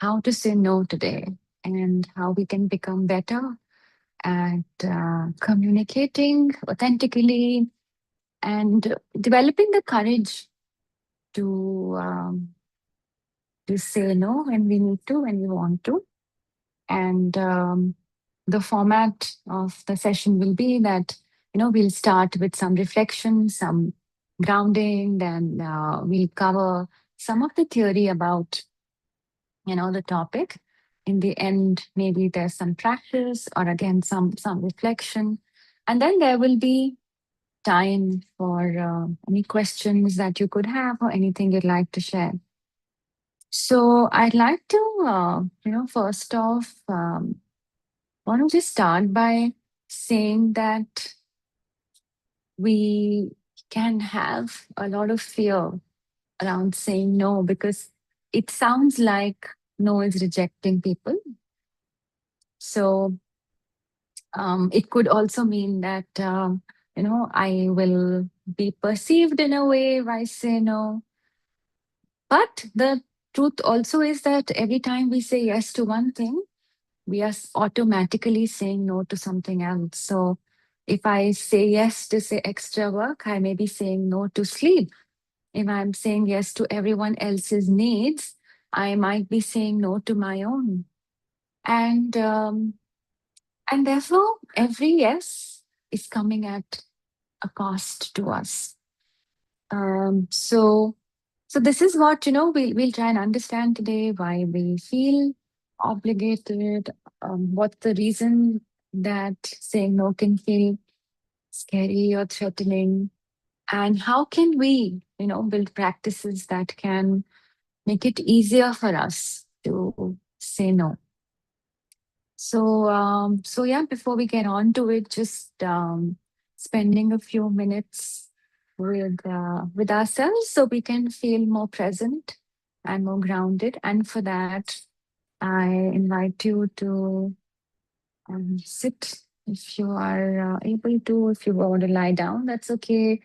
how to say no today and how we can become better at communicating authentically and developing the courage to um, to say no when we need to, when we want to. And the format of the session will be that, we'll start with some reflection, some grounding, then we'll cover some of the theory about, the topic. In the end, maybe there's some practice or again, some reflection. And then there will be time for any questions that you could have or anything you'd like to share. So I'd like to, first off, want to just start by saying that we can have a lot of fear around saying no because it sounds like no is rejecting people. So it could also mean that, I will be perceived in a way if I say no. But the truth also is that every time we say yes to one thing, we are automatically saying no to something else. So if I say yes to say extra work, I may be saying no to sleep. If I'm saying yes to everyone else's needs, I might be saying no to my own. And and therefore, every yes is coming at a cost to us. So this is what we'll try and understand today why we feel obligated. What's the reason that saying no can feel scary or threatening, and how can we build practices that can make it easier for us to say no. So yeah, before we get on to it, just spending a few minutes with ourselves so we can feel more present and more grounded. And for that, I invite you to sit if you are able to. If you want to lie down, that's okay.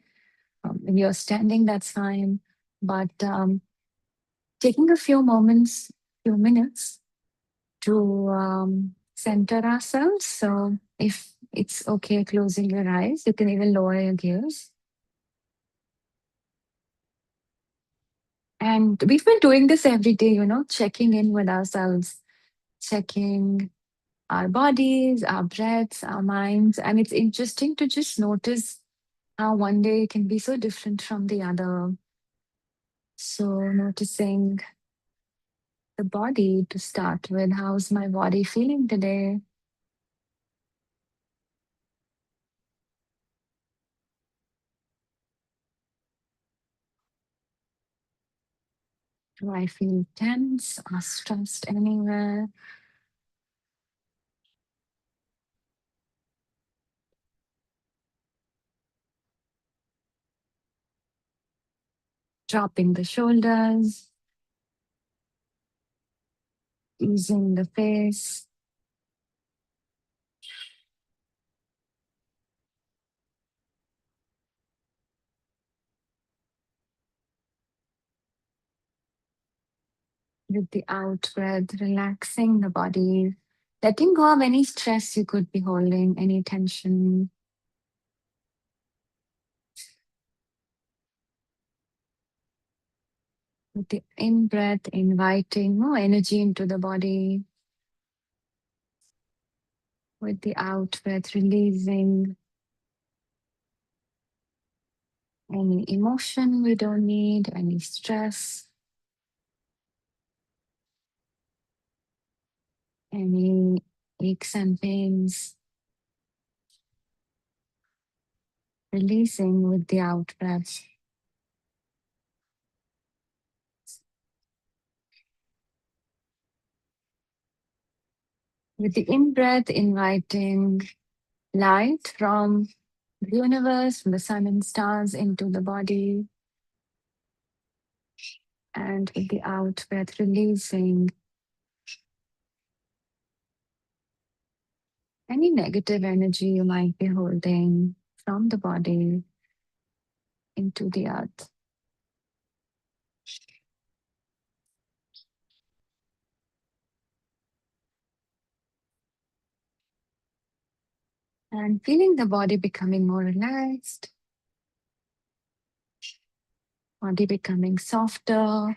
If you're standing, that's fine. But taking a few minutes to center ourselves. So if it's okay closing your eyes, you can even lower your gaze. And we've been doing this every day, checking in with ourselves, checking our bodies, our breaths, our minds. And it's interesting to just notice how one day can be so different from the other. So noticing the body to start with. How's my body feeling today? Do I feel tense or stressed anywhere? Dropping the shoulders, easing the face. With the out breath, relaxing the body, letting go of any stress you could be holding, any tension. With the in breath, inviting more energy into the body. With the out breath, releasing any emotion we don't need, any stress, any aches and pains. Releasing with the out breath. With the in breath, inviting light from the universe, from the sun and stars into the body. And with the out breath, releasing any negative energy you might be holding from the body into the earth. And feeling the body becoming more relaxed, body becoming softer.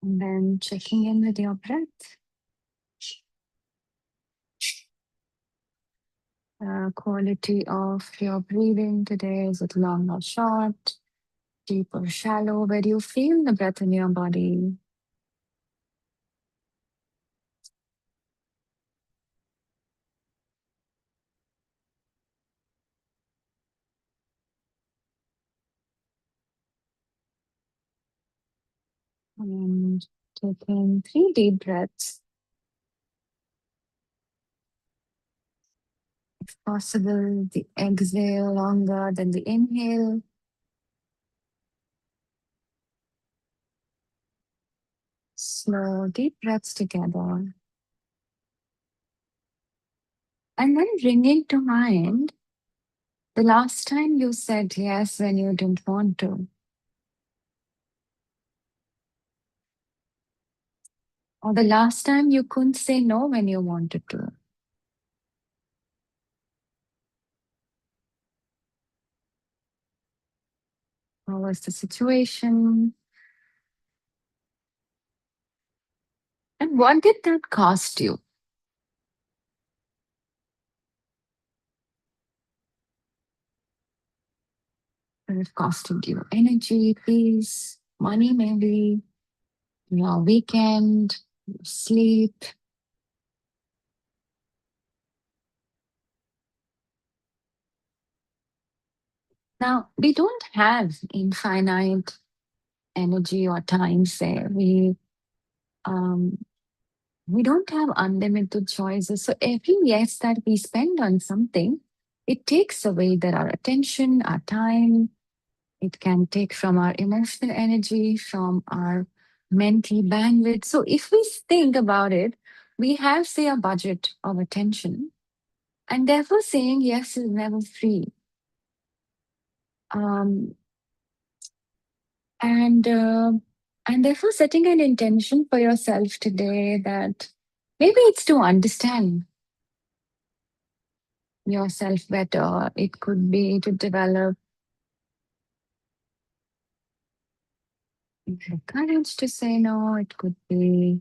And then checking in with your breath. Quality of your breathing today, is it long or short, deep or shallow? Where do you feel the breath in your body? And taking 3 deep breaths. If possible, the exhale longer than the inhale. Slow, deep breaths together. And then bringing to mind the last time you said yes when you didn't want to, or the last time you couldn't say no when you wanted to. What was the situation? And what did that cost you? Could it costed you energy, peace, money, maybe, your weekend, your sleep. Now, we don't have infinite energy or time, say. Um, we don't have unlimited choices. So every yes that we spend on something, it takes away that our attention, our time. It can take from our emotional energy, from our mental bandwidth. So if we think about it, we have, say, a budget of attention, and therefore saying yes is never free. Um, and and therefore setting an intention for yourself today that maybe it's to understand yourself better. It could be to develop the courage to say no. It could be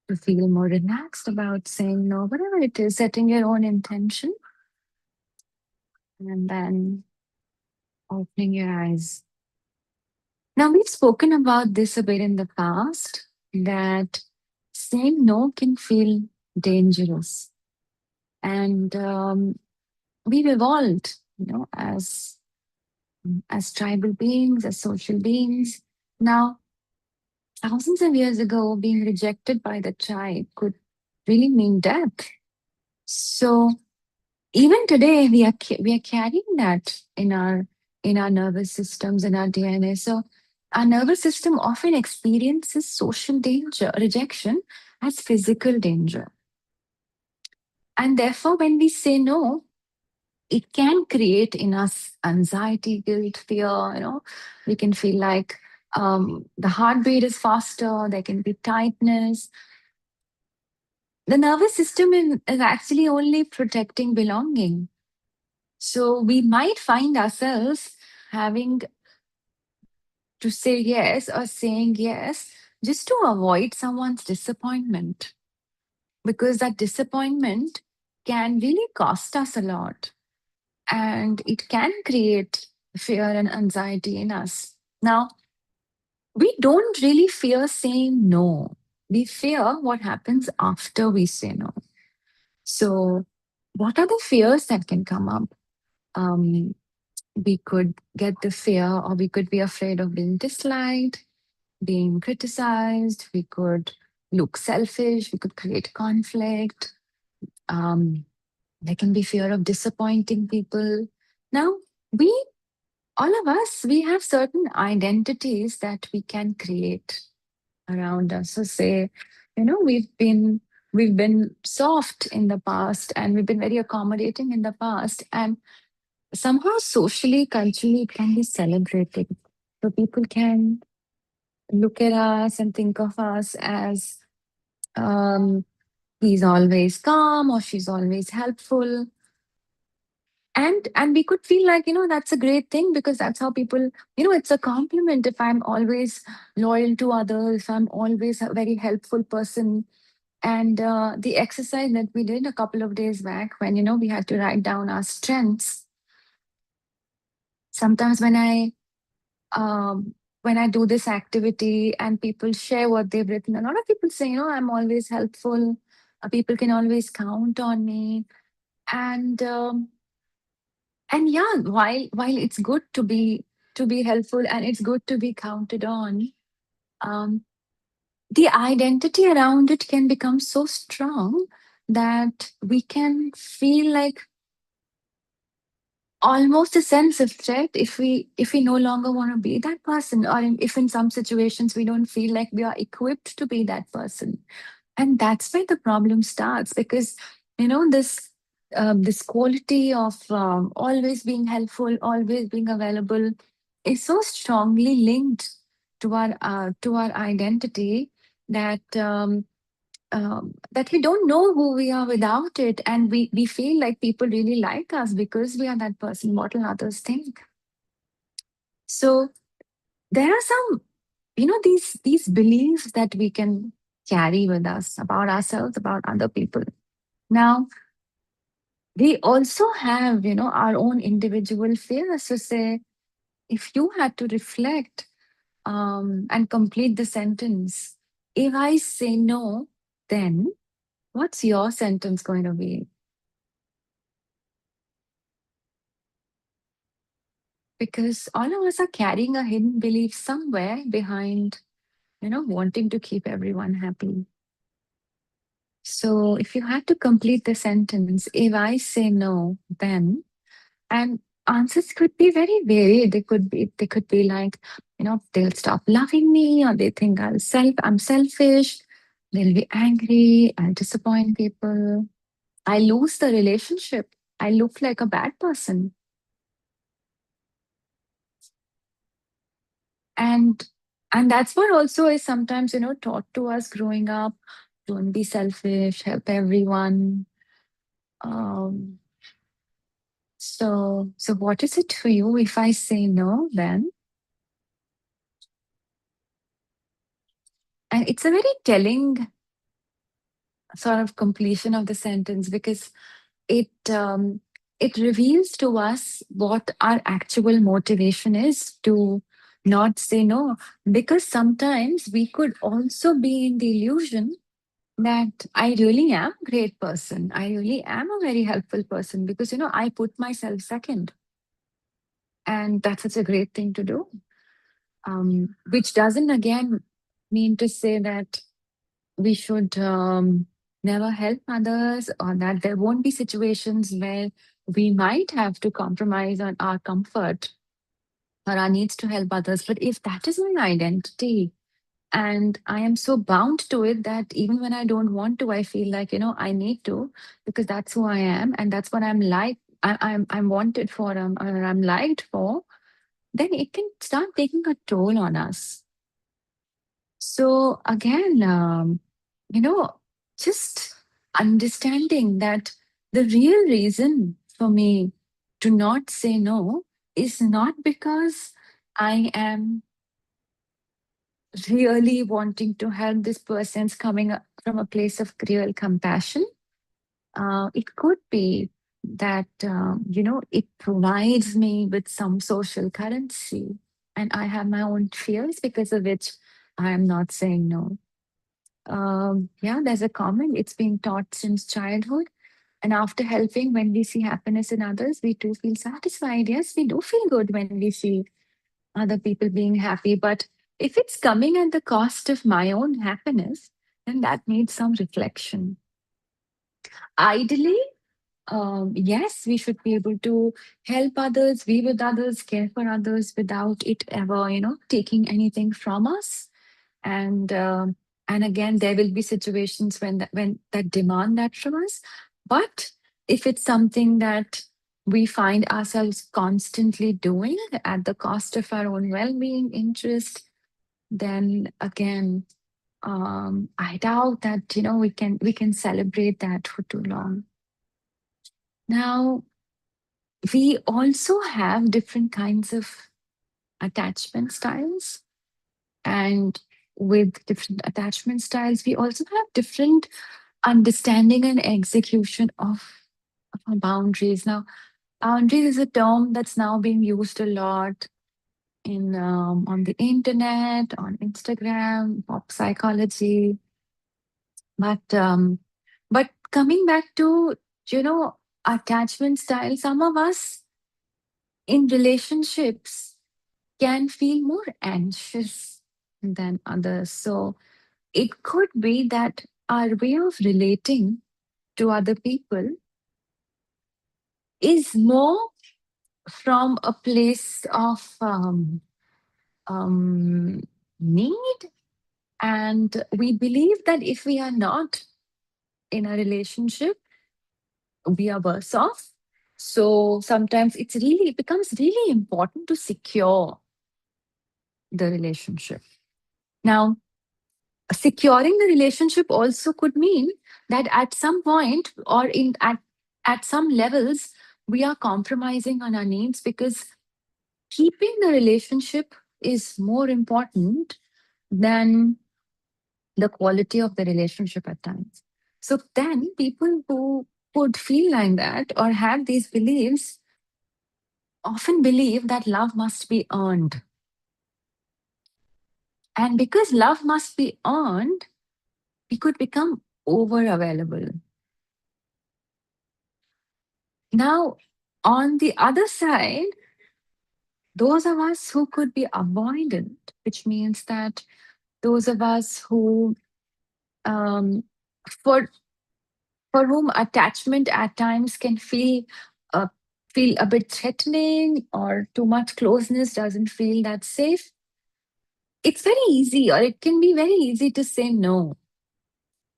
to feel more relaxed about saying no, whatever it is, setting your own intention and then opening your eyes. Now, we've spoken about this a bit in the past that saying no can feel dangerous. And we've evolved, as tribal beings, as social beings. Now, thousands of years ago, being rejected by the tribe could really mean death. So even today, we are carrying that in our nervous systems, in our DNA. So our nervous system often experiences social danger, rejection as physical danger. And therefore, when we say no, it can create in us anxiety, guilt, fear. We can feel like the heartbeat is faster, there can be tightness. The nervous system is actually only protecting belonging. So we might find ourselves having to say yes or saying yes just to avoid someone's disappointment, because that disappointment can really cost us a lot and it can create fear and anxiety in us. Now, we don't really fear saying no. We fear what happens after we say no. So, what are the fears that can come up? Um, we could get the fear, or we could be afraid of being disliked, being criticized. We could look selfish. We could create conflict. Um, there can be fear of disappointing people. Now, we all of us, we have certain identities that we can create around us. So say, we've been we've been soft in the past, and we've been very accommodating in the past, and somehow socially, culturally, it can be celebrated. So people can look at us and think of us as, um, he's always calm or she's always helpful. And we could feel like, that's a great thing, because that's how people, it's a compliment if I'm always loyal to others, if I'm always a very helpful person. And the exercise that we did a couple of days back, when we had to write down our strengths, sometimes um, when I do this activity and people share what they've written, a lot of people say, I'm always helpful. People can always count on me. And yeah, while it's good to be helpful, and it's good to be counted on, um, the identity around it can become so strong that we can feel like almost a sense of threat if we no longer want to be that person, or if in some situations we don't feel like we are equipped to be that person. And that's where the problem starts, because this quality of always being helpful, always being available, is so strongly linked to our identity, that that we don't know who we are without it, and we feel like people really like us because we are that person. What will others think? So there are some, these beliefs that we can carry with us about ourselves, about other people. Now, we also have, our own individual fears. So say, if you had to reflect and complete the sentence, if I say no, then what's your sentence going to be? Because all of us are carrying a hidden belief somewhere behind, wanting to keep everyone happy. So if you had to complete the sentence, if I say no, then, and answers could be very varied. They could be like, they'll stop loving me, or they think I'm selfish, they'll be angry, I'll disappoint people, I lose the relationship, I look like a bad person. And that's what also is sometimes, taught to us growing up. Don't be selfish, help everyone. Um, so what is it for you if I say no, then? And it's a very telling sort of completion of the sentence, because it it reveals to us what our actual motivation is to not say no. Because sometimes we could also be in the illusion that I really am a great person. I really am a very helpful person, because, I put myself second. And that's such a great thing to do. Which doesn't, again, mean to say that we should never help others, or that there won't be situations where we might have to compromise on our comfort or our needs to help others. But if that is my identity, and I am so bound to it that even when I don't want to, I feel like, I need to, because that's who I am and that's what I'm like. I'm wanted for, or I'm liked for. Then it can start taking a toll on us. So again, you know, just understanding that the real reason for me to not say no is not because I am really wanting to help this person's coming from a place of real compassion. It could be that, it provides me with some social currency, and I have my own fears because of which I am not saying no. Yeah, there's a comment. It's been taught since childhood. And after helping, when we see happiness in others, we too feel satisfied. Yes, we do feel good when we see other people being happy. But if it's coming at the cost of my own happiness, then that needs some reflection. Ideally, yes, we should be able to help others, be with others, care for others without it ever, taking anything from us. And And again, there will be situations when that demand that from us. But if it's something that we find ourselves constantly doing at the cost of our own well-being, interest, then again, I doubt that we can celebrate that for too long. Now, we also have different kinds of attachment styles, and with different attachment styles, we also have different understanding and execution of our boundaries. Now, boundaries is a term that's now being used a lot in on the internet, on Instagram, pop psychology. But coming back to you know attachment style, some of us in relationships can feel more anxious than others. So it could be that our way of relating to other people is more from a place of um, need. And we believe that if we are not in a relationship, we are worse off. So sometimes it becomes really important to secure the relationship. Now, securing the relationship also could mean that at some point or at some levels we are compromising on our needs, because keeping the relationship is more important than the quality of the relationship at times. So then people who would feel like that or have these beliefs often believe that love must be earned. And because love must be earned, we could become over available. Now, on the other side, those of us who could be avoidant, which means that those of us who, um, for for whom attachment at times can uh, feel a bit threatening, or too much closeness doesn't feel that safe, it's very easy, or it can be very easy to say no.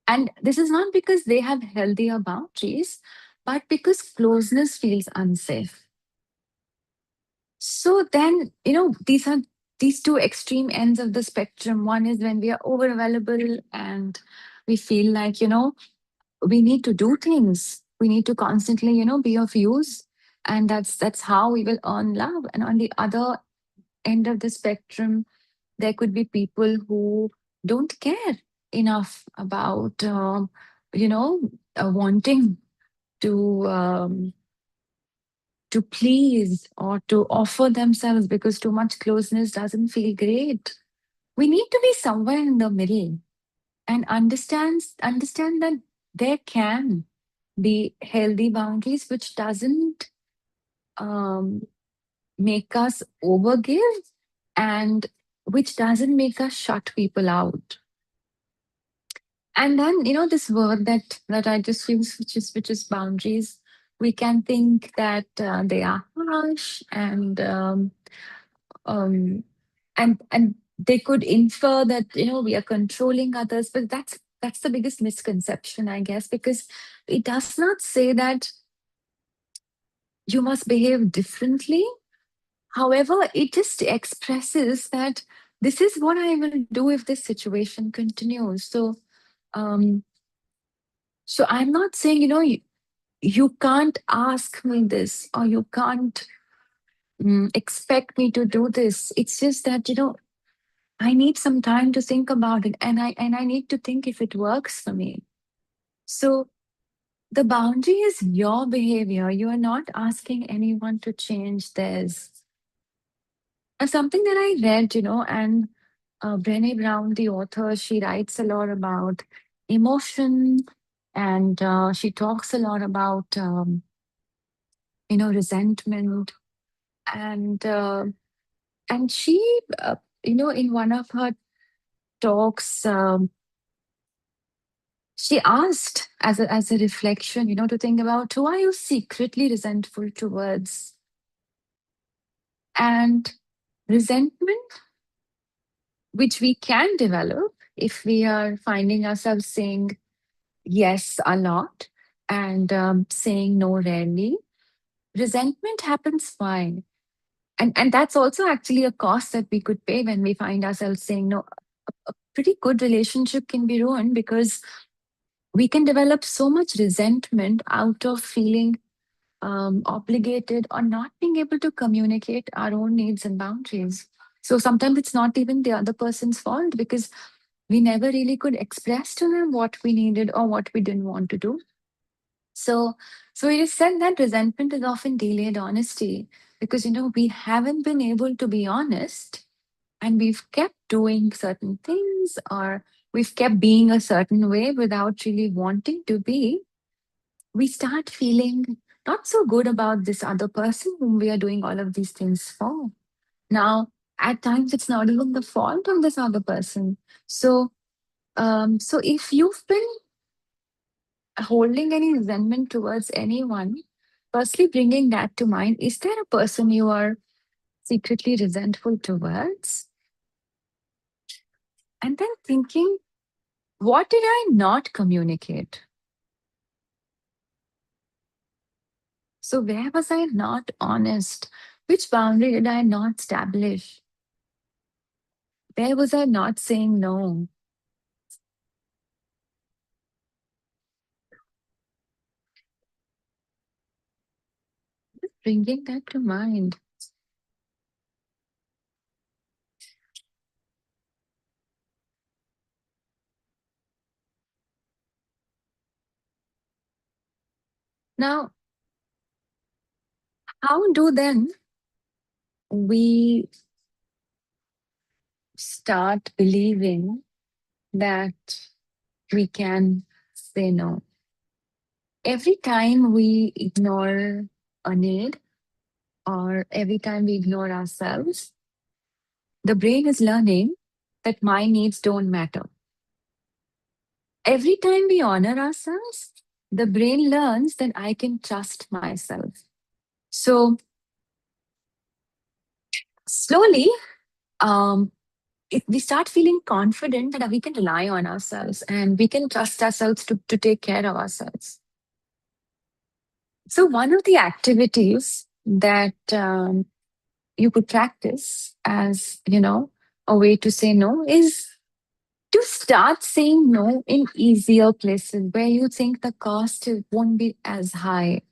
And this is not because they have healthier boundaries, but because closeness feels unsafe. So then, these are these two extreme ends of the spectrum. One is when we are over available and we feel like, we need to do things. We need to constantly, be of use. And that's how we will earn love. And on the other end of the spectrum, there could be people who don't care enough about, wanting to please or to offer themselves, because too much closeness doesn't feel great. We need to be somewhere in the middle and understand that there can be healthy boundaries which doesn't um, make us overgive, and which doesn't make us shut people out. And then, this word that I just use, which is boundaries, we can think that they are harsh, um, and they could infer that we are controlling others, but that's the biggest misconception, I guess, because it does not say that you must behave differently. However, it just expresses that this is what I will do if this situation continues. Um, so I'm not saying, you can't ask me this, or you can't expect me to do this. It's just that, I need some time to think about it, and I need to think if it works for me. So the boundary is your behavior. You are not asking anyone to change theirs. And something that I read, and Brené Brown, the author, she writes a lot about emotion, and she talks a lot about resentment, and she in one of her talks, she asked as a reflection, to think about, who are you secretly resentful towards? And resentment, which we can develop, if we are finding ourselves saying yes a lot and saying no rarely, resentment happens. Why? And that's also actually a cost that we could pay when we find ourselves saying no. A pretty good relationship can be ruined because we can develop so much resentment out of feeling obligated or not being able to communicate our own needs and boundaries. So sometimes it's not even the other person's fault because we never really could express to them what we needed or what we didn't want to do. So, so it is said that resentment is often delayed honesty because, we haven't been able to be honest and we've kept doing certain things or we've kept being a certain way without really wanting to be. We start feeling not so good about this other person whom we are doing all of these things for. Now, at times, it's not even the fault of this other person. So if you've been holding any resentment towards anyone, firstly bringing that to mind, is there a person you are secretly resentful towards? And then thinking, what did I not communicate? So, where was I not honest? Which boundary did I not establish? Where was I not saying no? Bringing that to mind. Now, how do then we start believing that we can say no? Every time we ignore a need or every time we ignore ourselves, the brain is learning that my needs don't matter. Every time we honor ourselves, the brain learns that I can trust myself. So slowly, um, we start feeling confident that we can rely on ourselves and we can trust ourselves to take care of ourselves. So, one of the activities that you could practice as, a way to say no is to start saying no in easier places where you think the cost won't be as high.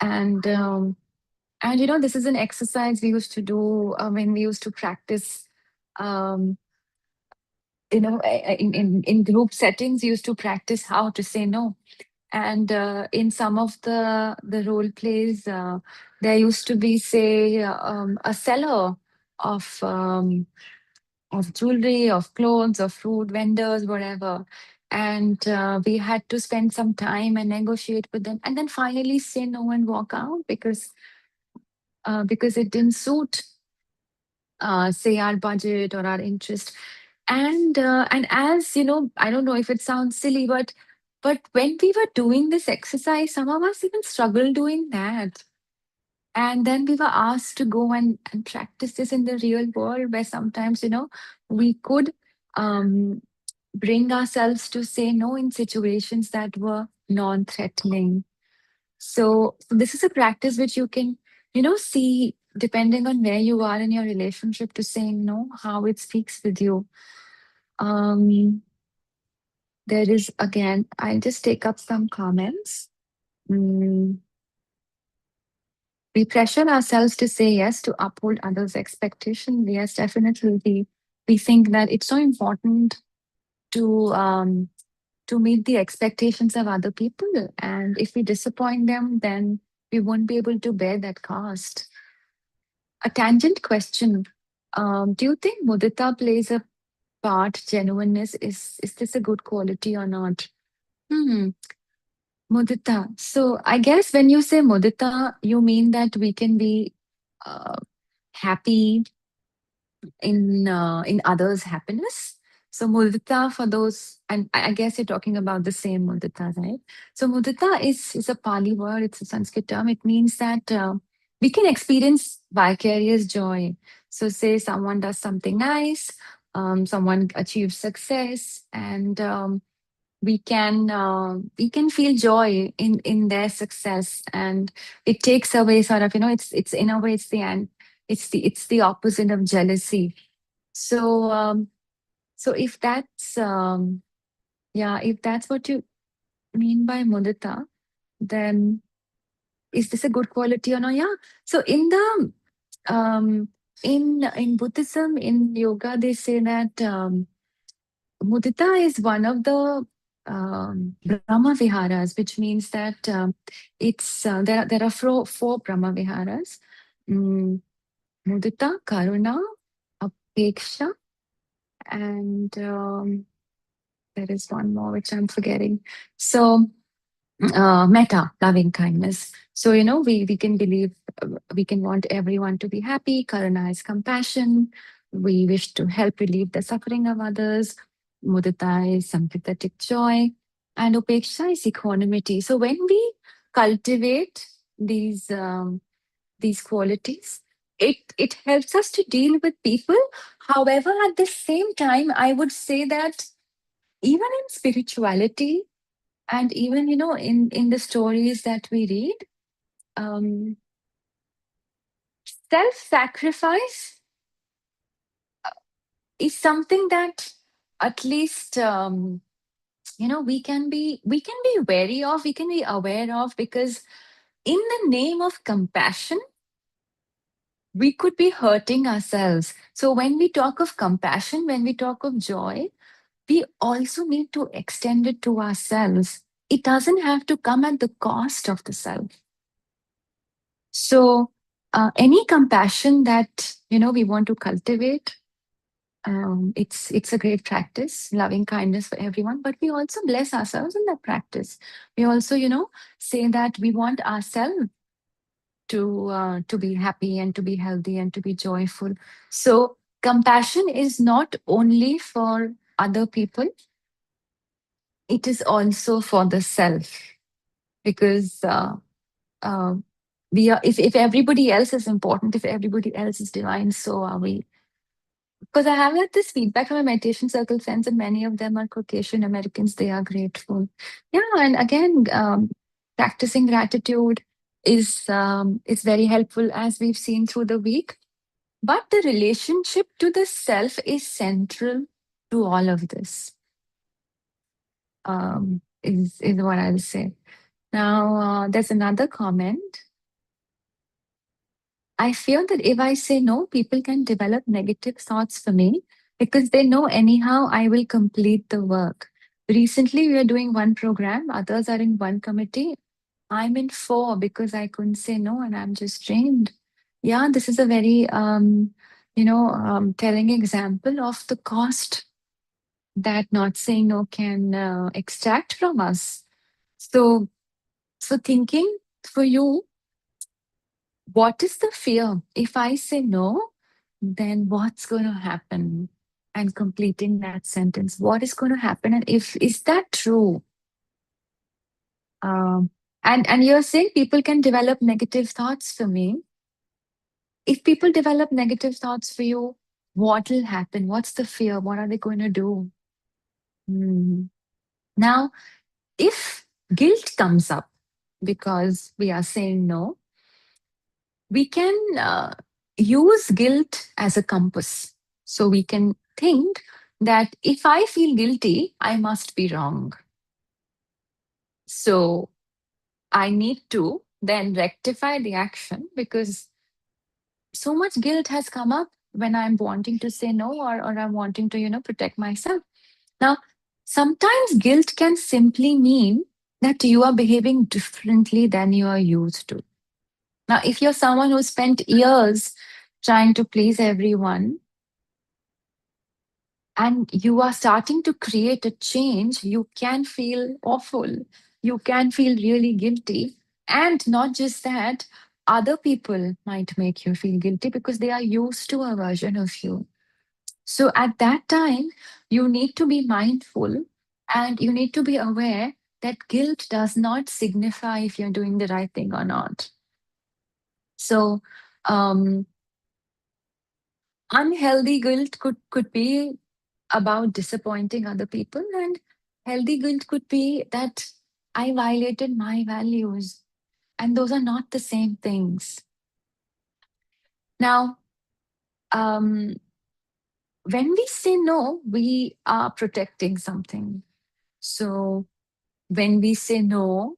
And this is an exercise we used to do when we used to practice. Um, in group settings, we used to practice how to say no. And in some of the role plays, there used to be, say, a seller of jewelry, of clothes, of fruit vendors, whatever. And we had to spend some time and negotiate with them, and then finally say no and walk out because it didn't suit, say, our budget or our interest. And as I don't know if it sounds silly, but when we were doing this exercise, some of us even struggled doing that. And then we were asked to go and practice this in the real world, where sometimes, we could um, bring ourselves to say no in situations that were non threatening. So this is a practice which you can, see depending on where you are in your relationship to saying no, how it speaks with you. Um, there is, again, I'll just take up some comments. Mm, we pressure ourselves to say yes to uphold others' expectations. Yes, definitely. We think that it's so important to meet the expectations of other people. And if we disappoint them, then we won't be able to bear that cost. A tangent question. Do you think mudita plays a part? Genuineness, is this a good quality or not? Hmm. Mudita. So I guess when you say mudita, you mean that we can be uh, happy in others' happiness. So mudita, for those, and I guess you're talking about the same mudita, right? So mudita is a Pali word. It's a Sanskrit term. It means that we can experience vicarious joy. So say someone does something nice, someone achieves success, and we can feel joy in their success, and it takes away sort of, it's in a way, it's the opposite of jealousy. So so if that's yeah, if that's what you mean by mudita, then is this a good quality or not? Yeah. So um in Buddhism, in yoga, they say that mudita is one of the Brahma Viharas, which means that there are four Brahma Viharas: mm, mudita, karuna, apeksha, and there is one more which I'm forgetting. So metta, loving kindness. So we can believe, we can want everyone to be happy. Karuna is compassion. We wish to help relieve the suffering of others. Mudita is sympathetic joy, and upeksha is equanimity. So when we cultivate these qualities, it helps us to deal with people. However, at the same time, I would say that even in spirituality, and even in the stories that we read, um, self-sacrifice is something that at least we can be wary of, we can be aware of, because in the name of compassion we could be hurting ourselves. So when we talk of compassion, when we talk of joy, we also need to extend it to ourselves. It doesn't have to come at the cost of the self. So, any compassion that we want to cultivate, it's a great practice, loving kindness for everyone. But we also bless ourselves in that practice. We also, say that we want ourselves to be happy and to be healthy and to be joyful. So, compassion is not only for other people; it is also for the self, because. Uh, we are if everybody else is important, if everybody else is divine, so are we. Because I have had this feedback from my meditation circle friends, and many of them are Caucasian Americans. They are grateful. Yeah, and again, practicing gratitude is very helpful, as we've seen through the week. But the relationship to the self is central to all of this. Is what I'll say. Now, there's another comment. I fear that if I say no, people can develop negative thoughts for me because they know anyhow I will complete the work. Recently, we are doing one program, others are in one committee. I'm in four because I couldn't say no and I'm just drained. Yeah, this is a very, telling example of the cost that not saying no can extract from us. So, so thinking for you, what is the fear? If I say no, then what's going to happen? And completing that sentence, what is going to happen? And if is that true? Um, and you're saying people can develop negative thoughts for me. If people develop negative thoughts for you, what will happen? What's the fear? What are they going to do? Hmm. Now, if guilt comes up because we are saying no, we can use guilt as a compass. So we can think that if I feel guilty, I must be wrong. So I need to then rectify the action because so much guilt has come up when I'm wanting to say no, or I'm wanting to, protect myself. Now, sometimes guilt can simply mean that you are behaving differently than you are used to. Now, if you're someone who spent years trying to please everyone and you are starting to create a change, you can feel awful. You can feel really guilty. And not just that, other people might make you feel guilty because they are used to a version of you. So at that time, you need to be mindful and you need to be aware that guilt does not signify if you're doing the right thing or not. So, um, unhealthy guilt could be about disappointing other people, and healthy guilt could be that I violated my values, and those are not the same things. Now, um, when we say no, we are protecting something. So when we say no,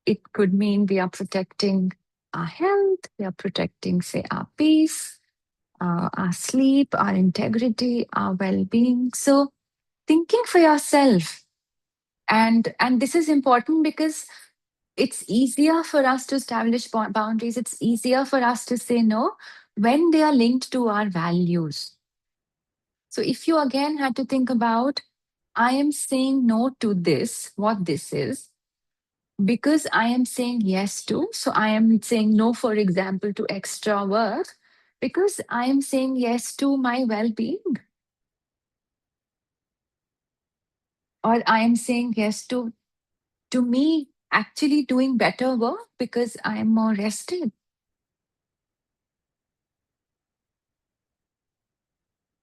it could mean we are protecting our health, we are protecting, say, our peace, our sleep, our integrity, our well-being. So thinking for yourself, and this is important because it's easier for us to establish boundaries. It's easier for us to say no when they are linked to our values. So if you again had to think about, I am saying no to this, what this is, because I am saying yes to. So I am saying no, for example, to extra work because I am saying yes to my well being, or I am saying yes to me actually doing better work because I am more rested.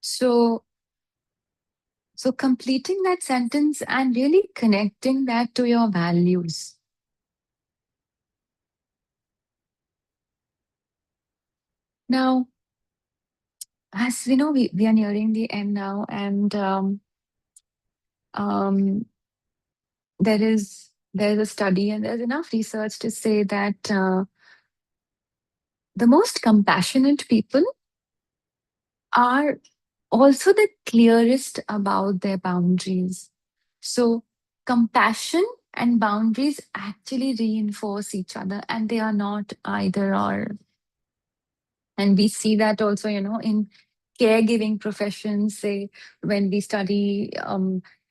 So, so completing that sentence and really connecting that to your values. Now, as we know, we are nearing the end now, and um, there's a study and there's enough research to say that the most compassionate people are also the clearest about their boundaries. So compassion and boundaries actually reinforce each other, and they are not either or. And we see that also, in caregiving professions, say when we study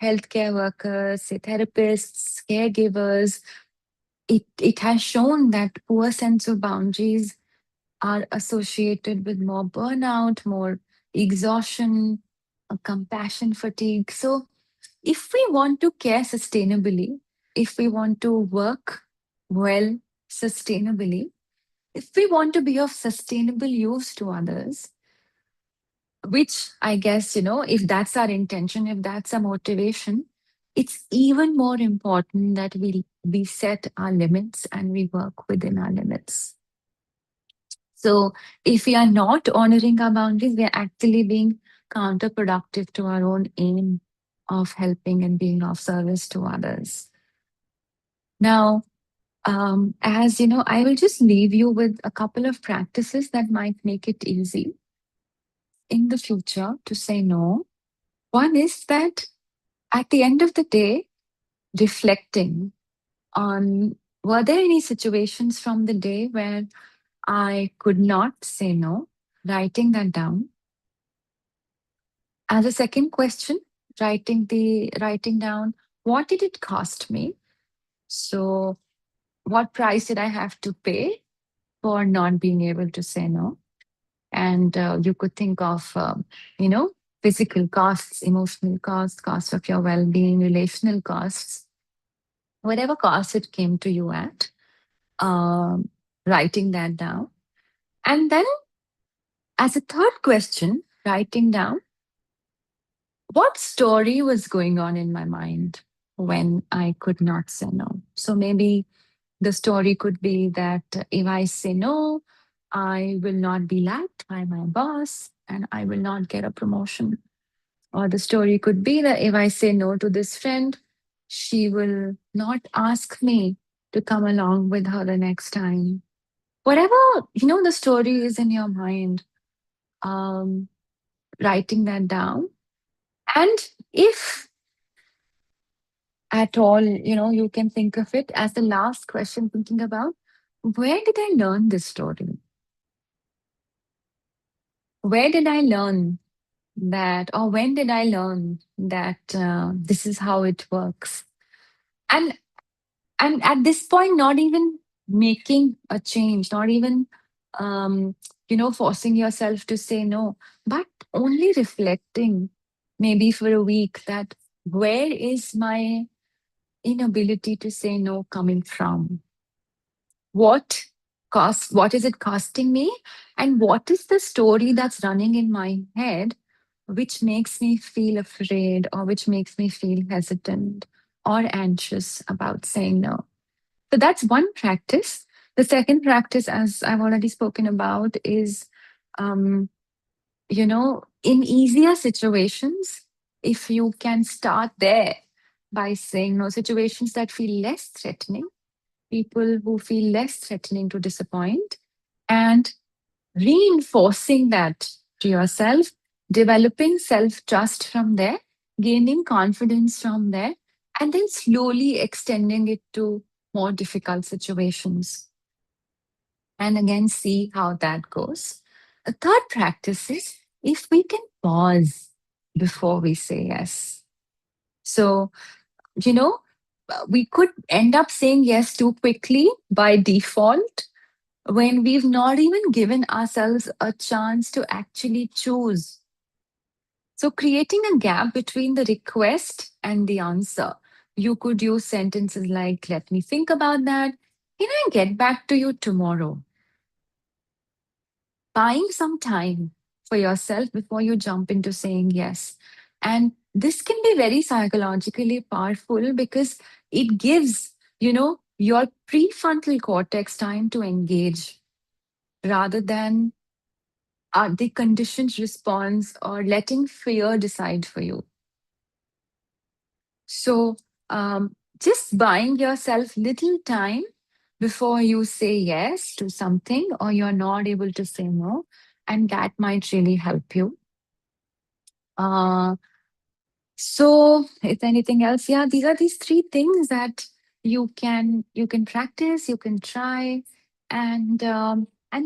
healthcare workers, say therapists, caregivers, it has shown that poor sense of boundaries are associated with more burnout, more exhaustion, compassion fatigue. So, if we want to care sustainably, if we want to work well sustainably, if we want to be of sustainable use to others, which I guess, if that's our intention, if that's our motivation, it's even more important that we set our limits and we work within our limits. So if we are not honoring our boundaries, we are actually being counterproductive to our own aim of helping and being of service to others. Now, as you know, I will just leave you with a couple of practices that might make it easy in the future to say no. One is that at the end of the day, reflecting on, were there any situations from the day where I could not say no, writing that down. As a second question, writing down, what did it cost me? So what price did I have to pay for not being able to say no? And you could think of, you know, physical costs, emotional costs, cost of your well-being, relational costs, whatever cost it came to you at, um, writing that down. And then as a third question, writing down, what story was going on in my mind when I could not say no? So maybe the story could be that if I say no, I will not be liked by my boss and I will not get a promotion. Or the story could be that if I say no to this friend, she will not ask me to come along with her the next time. Whatever, the story is in your mind, um, writing that down. And if at all, you can think of it as the last question, thinking about, where did I learn this story? Where did I learn that, or when did I learn that this is how it works? And and at this point, not even making a change, not even forcing yourself to say no, but only reflecting, maybe for a week, that where is my inability to say no coming from? What is it costing me, and what is the story that's running in my head which makes me feel afraid or which makes me feel hesitant or anxious about saying no. So that's one practice. The second practice, as I've already spoken about, is, um, in easier situations, if you can start there by saying no, situations that feel less threatening, people who feel less threatening to disappoint, and reinforcing that to yourself, developing self trust from there, gaining confidence from there, and then slowly extending it to more difficult situations. And again, see how that goes. A third practice is if we can pause before we say yes. So, you know, we could end up saying yes too quickly by default when we've not even given ourselves a chance to actually choose. So, creating a gap between the request and the answer, you could use sentences like, let me think about that. Can I get back to you tomorrow? Buying some time for yourself before you jump into saying yes. And this can be very psychologically powerful because it gives, your prefrontal cortex time to engage rather than the conditioned response or letting fear decide for you. So, just buying yourself little time before you say yes to something or you're not able to say no, and that might really help you. Uh, so, is there anything else? Yeah, these are these three things that you can practice, you can try, and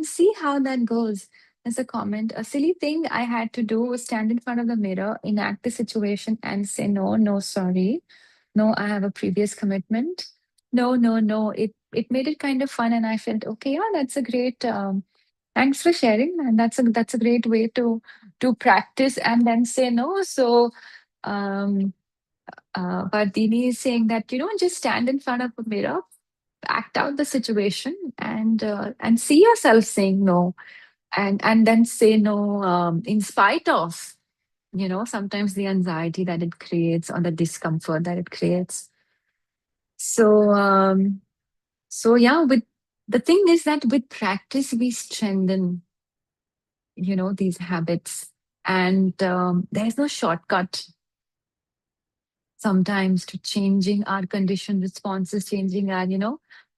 see how that goes. As a comment, a silly thing I had to do was stand in front of the mirror, enact the situation, and say no, no, sorry, no, I have a previous commitment. No, no, no. It made it kind of fun, and I felt okay. Yeah, that's a great. Thanks for sharing, and that's a great way to practice and then say no. So, um, Vardini is saying that just stand in front of a mirror, act out the situation, and see yourself saying no, and then say no in spite of sometimes the anxiety that it creates or the discomfort that it creates. So yeah, with the thing is that with practice we strengthen these habits, and there's no shortcut sometimes to changing our conditioned responses, changing our,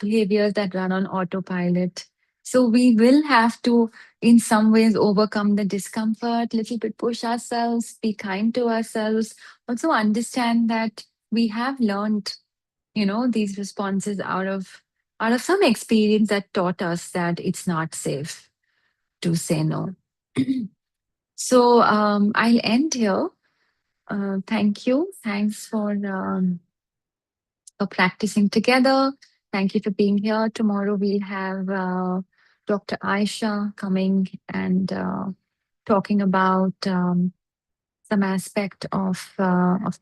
behaviors that run on autopilot. So we will have to, in some ways, overcome the discomfort, little bit push ourselves, be kind to ourselves, also understand that we have learned, these responses out of some experience that taught us that it's not safe to say no. So I'll end here. Thank you. Thanks for practicing together. Thank you for being here. Tomorrow we'll have Dr. Aisha coming and talking about some aspect of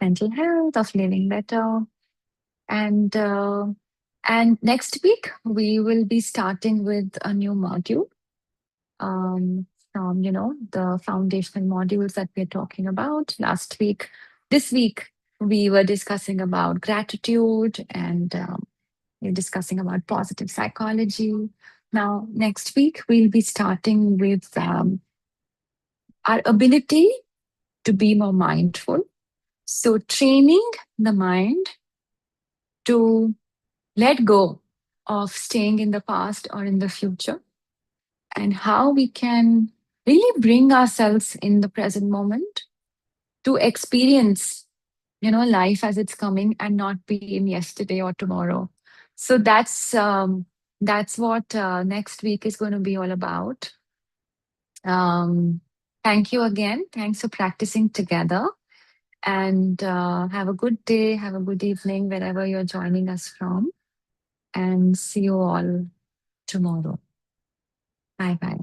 mental health, of living better, and next week we will be starting with a new module from the foundational modules that we're talking about last week. This week we were discussing about gratitude, and we're discussing about positive psychology. Now next week we'll be starting with our ability to be more mindful, so training the mind to let go of staying in the past or in the future, and how we can really bring ourselves in the present moment to experience life as it's coming and not be in yesterday or tomorrow. So that's what next week is going to be all about. Thank you again. Thanks for practicing together, and have a good day, have a good evening wherever you're joining us from, and see you all tomorrow. Bye bye.